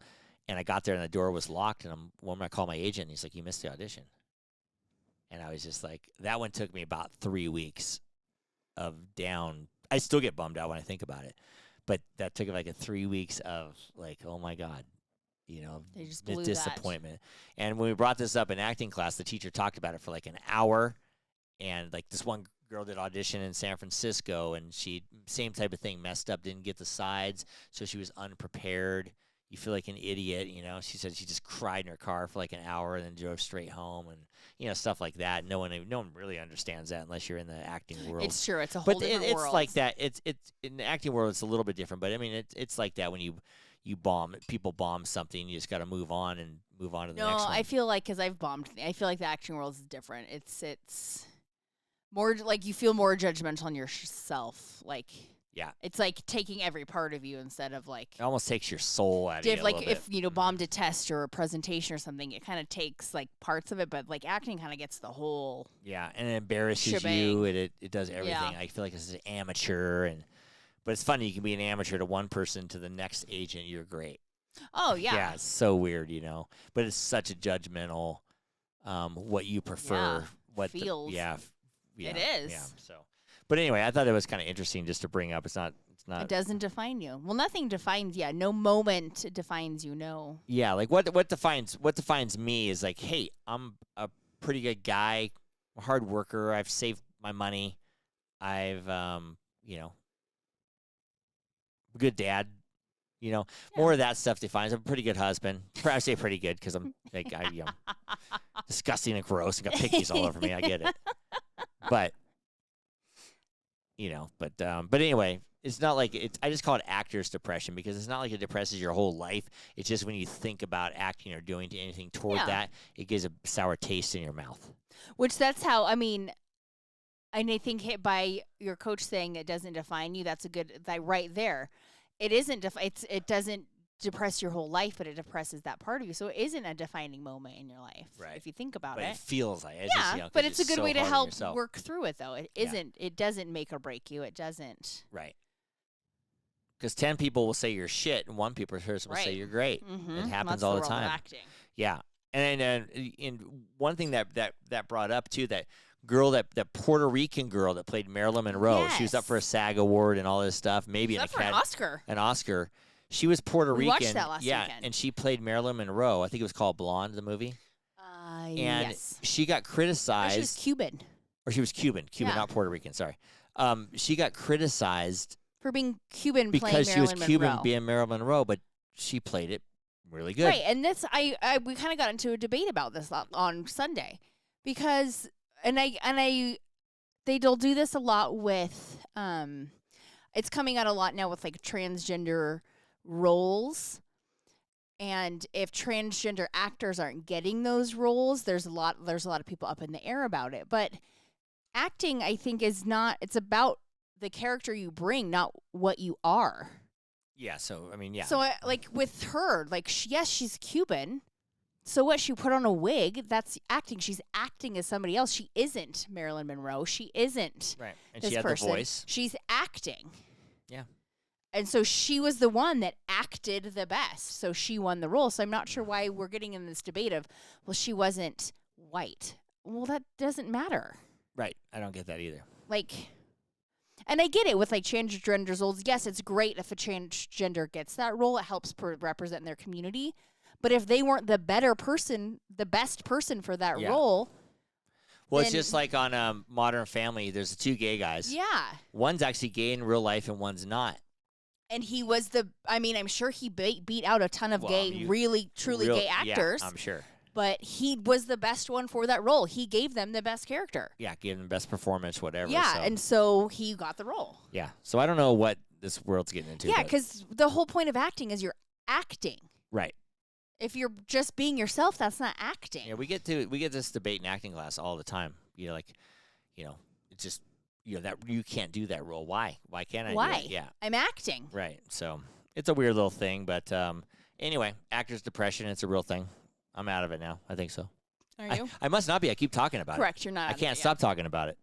And I got there and the door was locked, and when I called my agent, he's like, "You missed the audition." And I was just like, that one took me about 3 weeks of down. I still get bummed out when I think about it, but that took like 3 weeks of like, oh my God, They just blew that. disappointment. And when we brought this up in acting class, the teacher talked about it for like an hour, and like this one girl did audition in San Francisco, and she same type of thing, messed up, didn't get the sides, so she was unprepared. You feel like an idiot, She said she just cried in her car for like an hour and then drove straight home, and stuff like that. No one really understands that unless you're in the acting world. It's true. It's a whole different it's world. like that. It's in the acting world. It's a little bit different, but I mean, it's like that when you bomb. People bomb something. You just got to move on and move on to the No, next one. I feel like, because I've bombed, I feel like the acting world is different. It's more like you feel more judgmental on yourself. Like, Yeah. it's like taking every part of you instead of like, It almost takes your soul out of you. like if bombed a test or a presentation or something, it kind of takes like parts of it, but like acting kind of gets the whole. Yeah, and it embarrasses shebang. you, and it does everything. Yeah. I feel like this is amateur, but it's funny. You can be an amateur to one person, to the next agent, you're great. Oh yeah. Yeah, it's so weird, But it's such a judgmental, what you prefer, Yeah, what feels. Yeah, It is. Yeah. So, but anyway, I thought it was kind of interesting just to bring up. It's not. It doesn't define you. Well, nothing defines. Yeah, no moment defines you. No. Yeah, like what defines me is like, hey, I'm a pretty good guy, a hard worker. I've saved my money. I've good dad. More of that stuff defines. I'm a pretty good husband. I say pretty good because I'm like disgusting and gross and got pickies all over me. I get it, but but anyway. It's not like I just call it actor's depression, because it's not like it depresses your whole life. It's just when you think about acting or doing anything toward Yeah. that, it gives a sour taste in your mouth. Which that's how, I mean, And I think hit by your coach saying it doesn't define you, that's a good, that right there. It isn't, it doesn't depress your whole life, but it depresses that part of you. So it isn't a defining moment in your life, Right. if you think about But it. it feels like it. Yeah, Just, 'cause but it's a good so way to hard on help yourself. work through it, though. It isn't, it doesn't make or break you. It doesn't. Right. Because 10 people will say you're shit, and one person will say Right. you're great. Mm-hmm. It happens That's all the the role of time. acting. Yeah. And one thing that brought up, too, that girl, that Puerto Rican girl that played Marilyn Monroe, she was up for a Yes. SAG award and all this stuff, maybe Up for an Oscar. an Oscar. She was Puerto We Rican. watched that last yeah, weekend. and she played Marilyn Monroe. I think it was called Blonde, the movie. And Yes. she got Or criticized. she was Cuban. Or she was Cuban, Yeah. not Puerto Rican. Sorry. She got criticized For being Cuban because playing she was Marilyn Cuban Monroe. being Marilyn Monroe, but she played it really good. Right, and this we kind of got into a debate about this on Sunday, because they'll do this a lot with it's coming out a lot now with like transgender roles, and if transgender actors aren't getting those roles, there's a lot of people up in the air about it. But acting, I think, is not. It's about the character you bring, not what you are. Yeah, so, I mean, yeah. So, like, with her, like, yes, she's Cuban. So what? She put on a wig. That's acting. She's acting as somebody else. She isn't Marilyn Monroe. She isn't right. And this she had person. the voice. She's acting. Yeah. And so she was the one that acted the best. So she won the role. So I'm not sure why we're getting in this debate of, well, she wasn't white. Well, that doesn't matter. Right. I don't get that either. Like, and I get it with like transgender roles. Yes, it's great if a transgender gets that role. It helps represent their community. But if they weren't the better person, the best person for that Yeah. role, Well, it's then- just like on Modern Family, there's the two gay guys. yeah. One's actually gay in real life and one's not. And he was I'm sure he beat out a ton of Well, gay, you- really, truly gay Yeah, actors. I'm sure. But he was the best one for that role. He gave them the best character. Yeah, give them best performance, whatever. Yeah, so. and so he got the role. Yeah. So I don't know what this world's getting into. Yeah, but- because the whole point of acting is you're acting. Right. If you're just being yourself, that's not acting. Yeah, we get this debate in acting class all the time. It's just that you can't do that role. Why? Why can't I? Why? Do it? Yeah. I'm acting. Right. So it's a weird little thing, but anyway, actors' depression, it's a real thing. I'm out of it now. I think so. Are you? I must not be. I keep talking about it. Correct. You're not. I out of can't it stop talking about it.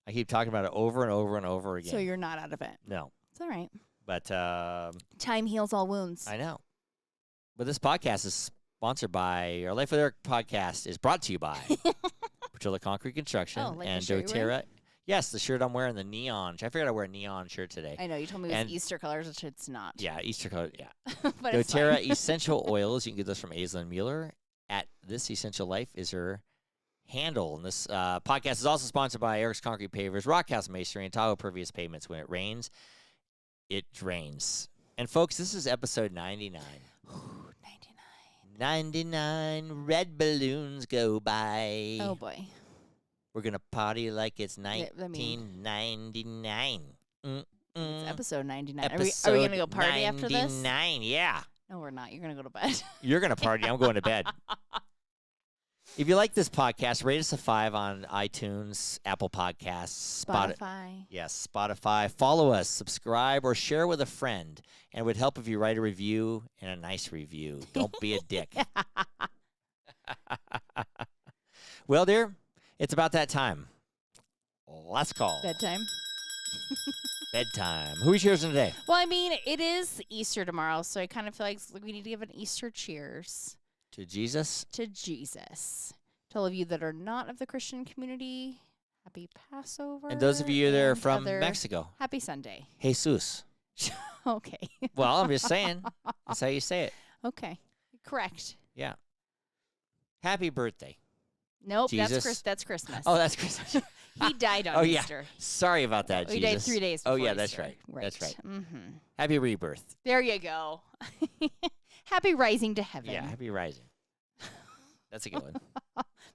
I keep talking about it over and over and over yet. again. So you're not out of it. No, It's all right. but Time heals all wounds. I know. But this podcast is sponsored by, our Life with Eric podcast is brought to you by Patrilla Concrete Construction Oh, like the and shirt you're wearing? doTERRA. Yes, the shirt I'm wearing, the neon. I figured I'd wear a neon shirt today. I know you told me it And- was Easter colors, which it's not. Yeah, Easter color. Yeah. But it's doTERRA fine. essential oils. You can get those from Aislinn Mueller at This Essential Life is her handle. And this podcast is also sponsored by Eric's Concrete Pavers, Rockhouse Masonry, and Tahoe Pervious Pavements. When it rains, it drains. And folks, this is episode 99. 99 red balloons go by. Oh boy. We're going to party like it's Yeah, I mean- 1999. It's episode 99. Are we Episode going to go party after this? 99, yeah. No, we're not. You're going to go to bed. You're going to party. I'm going to bed. If you like this podcast, rate us a 5 on iTunes, Apple Podcasts, Spotify. Yes, Spotify. Follow us, subscribe, or share with a friend. And it would help if you write a review and a nice review. Don't be a dick. Well, dear, it's about that time. Let's call. Bedtime. Bedtime. Who are you cheersing today? Well, I mean, it is Easter tomorrow, so I kind of feel like we need to give an Easter cheers To Jesus? to Jesus. To all of you that are not of the Christian community, happy Passover. And those of you that are and from other- Mexico, Happy Sunday. Jesus. Okay. Well, I'm just saying. That's how you say it. Okay. Correct. Yeah. Happy birthday. Nope, Jesus. that's Christmas. Oh, that's Christmas. He died on Oh, yeah. Easter. Sorry about that, He Jesus. died 3 days Oh, before yeah, that's Easter. right. That's right. Mm-hmm. Happy rebirth. There you go. Happy rising to heaven. Yeah, happy rising. That's a good one.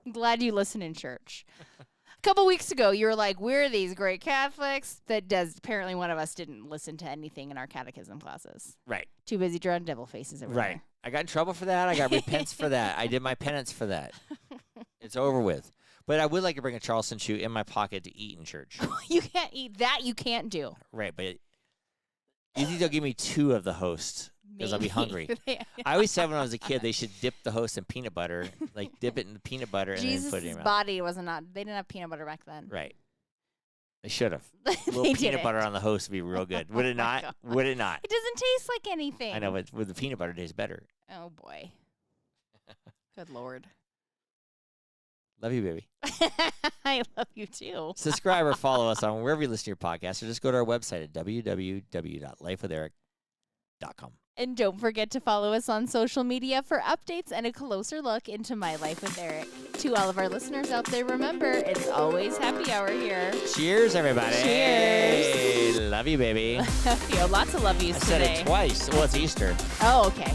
I'm glad you listen in church. A couple weeks ago, you were like, we're these great Catholics. Apparently one of us didn't listen to anything in our catechism classes. Right. Too busy drawing devil faces over Right. I got in trouble for that. I got repents for that. I did my penance for that. It's over with. But I would like to bring a Charleston chew in my pocket to eat in church. You can't eat that. You can't do. Right, but you think they'll give me 2 of the host because I'll be hungry. Maybe. I always said when I was a kid they should dip the host in peanut butter, like dip it in peanut butter and then put it in your mouth. body wasn't on. They didn't have peanut butter back then. Right. They should have. A They little peanut didn't. butter on the host would be real good. Would it my not? God. Would it not? It doesn't taste like anything. I know, but with the peanut butter, it tastes better. Oh boy. Good Lord. Love you, baby. I love you too. Subscribe or follow us on wherever you listen to your podcast, or just go to our website at www.lifewitheric.com. And don't forget to follow us on social media for updates and a closer look into My Life with Eric. To all of our listeners out there, remember, it's always happy hour here. Cheers, everybody. Cheers. Love you, baby. Lots of love yous I said today. it twice. Well, it's Easter. Oh, okay.